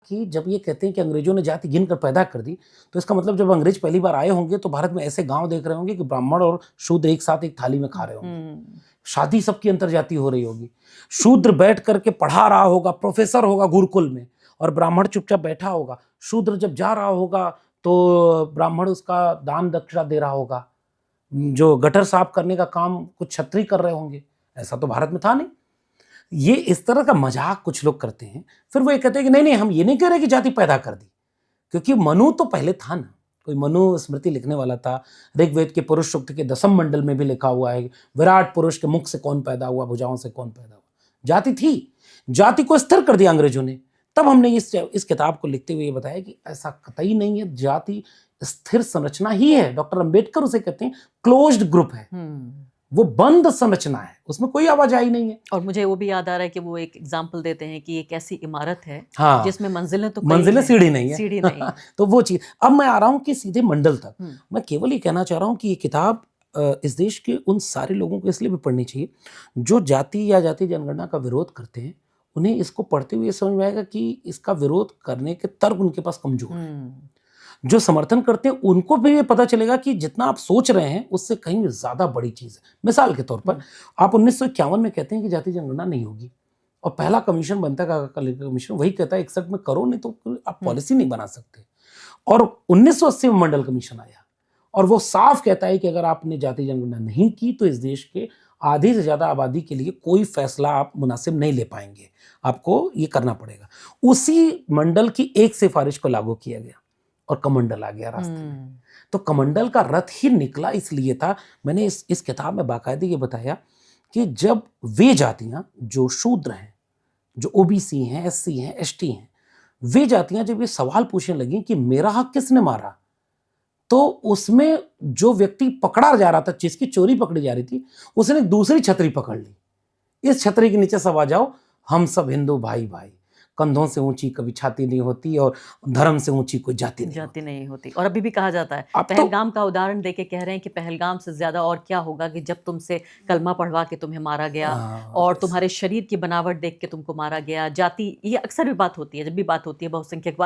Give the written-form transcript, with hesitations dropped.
कि जब ये कहते हैं कि अंग्रेजों ने जाति गिनकर पैदा कर दी, तो इसका मतलब जब अंग्रेज पहली बार आए होंगे तो भारत में ऐसे गांव देख रहे होंगे कि ब्राह्मण और शूद्र एक साथ एक थाली में खा रहे होंगे, शादी सबकी अंतरजातीय हो रही होगी, शूद्र बैठ करके पढ़ा रहा होगा, प्रोफेसर होगा गुरुकुल में, और ब्राह्मण चुपचाप बैठा होगा। शूद्र जब जा रहा होगा तो ब्राह्मण उसका दान दक्षिणा दे रहा होगा, जो गटर साफ करने का काम कुछ क्षत्रिय कर रहे होंगे। ऐसा तो भारत में था नहीं। ये इस तरह का मजाक कुछ लोग करते हैं। फिर वो ये कहते हैं कि नहीं नहीं, हम ये नहीं कह रहे कि जाति पैदा कर दी, क्योंकि मनु तो पहले था ना। कोई मनु स्मृति लिखने वाला था, ऋग्वेद के पुरुष सूक्त के 10वें मंडल में भी लिखा हुआ है, विराट पुरुष के मुख से कौन पैदा हुआ, भुजाओं से कौन पैदा हुआ। जाति थी, जाति को स्थिर कर दिया अंग्रेजों ने। तब हमने इस किताब को लिखते हुए ये बताया कि ऐसा कतई नहीं है, जाति स्थिर संरचना ही है। डॉक्टर अंबेडकर उसे कहते हैं क्लोज्ड ग्रुप है, वो बंद संरचना है, उसमें कोई आवाजाही नहीं है। और मुझे वो भी याद आ रहा है कि वो एक एग्जाम्पल देते हैं कि एक ऐसी इमारत है जिसमें मंजिलें तो मंजिलें सीढ़ी नहीं है, सीढ़ी नहीं। तो वो चीज। अब मैं आ रहा हूं कि सीधे मंडल तक। मैं केवल ये कहना चाह रहा हूं कि ये किताब इस देश के उन सारे लोगों को इसलिए भी पढ़नी चाहिए जो जाति या जाति जनगणना का विरोध करते हैं। उन्हें इसको पढ़ते हुए समझ में आएगा कि इसका विरोध करने के तर्क उनके पास कमजोर है। जो समर्थन करते हैं उनको भी ये पता चलेगा कि जितना आप सोच रहे हैं उससे कहीं ज्यादा बड़ी चीज है। मिसाल के तौर पर आप 1951 में कहते हैं कि जाति जनगणना नहीं होगी, और पहला कमीशन बनता है कमीशन, वही कहता है 61 में करो, नहीं तो आप पॉलिसी नहीं बना सकते। और 1980 में मंडल कमीशन आया और वो साफ कहता है कि अगर आपने जाति जनगणना नहीं की तो इस देश के आधी से ज्यादा आबादी के लिए कोई फैसला आप मुनासिब नहीं ले पाएंगे, आपको ये करना पड़ेगा। उसी मंडल की एक सिफारिश को लागू किया गया और कमंडल आ गया रास्ते में। तो कमंडल का रथ ही निकला इसलिए था। मैंने इस किताब में बाकायदे ये बताया कि जब वे जातियां जो शूद्र हैं, जो ओबीसी हैं, एससी हैं, एसटी हैं, वे जातियां जब ये सवाल पूछने लगी कि मेरा हक किसने मारा, तो उसमें जो व्यक्ति पकड़ा जा रहा था, जिसकी चोरी पकड़ी जा रही थी, उसने दूसरी छतरी पकड़ ली। इस छतरी के नीचे सब आ जाओ, हम सब हिंदू भाई भाई, कंधों से ऊंची कभी छाती नहीं होती और धर्म से ऊंची कोई जाति नहीं होती। और अभी भी कहा जाता है, पहलगाम का उदाहरण देके कह रहे हैं कि पहलगाम से ज्यादा और क्या होगा कि जब तुमसे कलमा पढ़वा के तुम्हें मारा गया और तुम्हारे शरीर की बनावट देख के तुमको मारा गया। जाति, ये अक्सर भी बात होती है, जब भी बात होती है बहुसंख्यक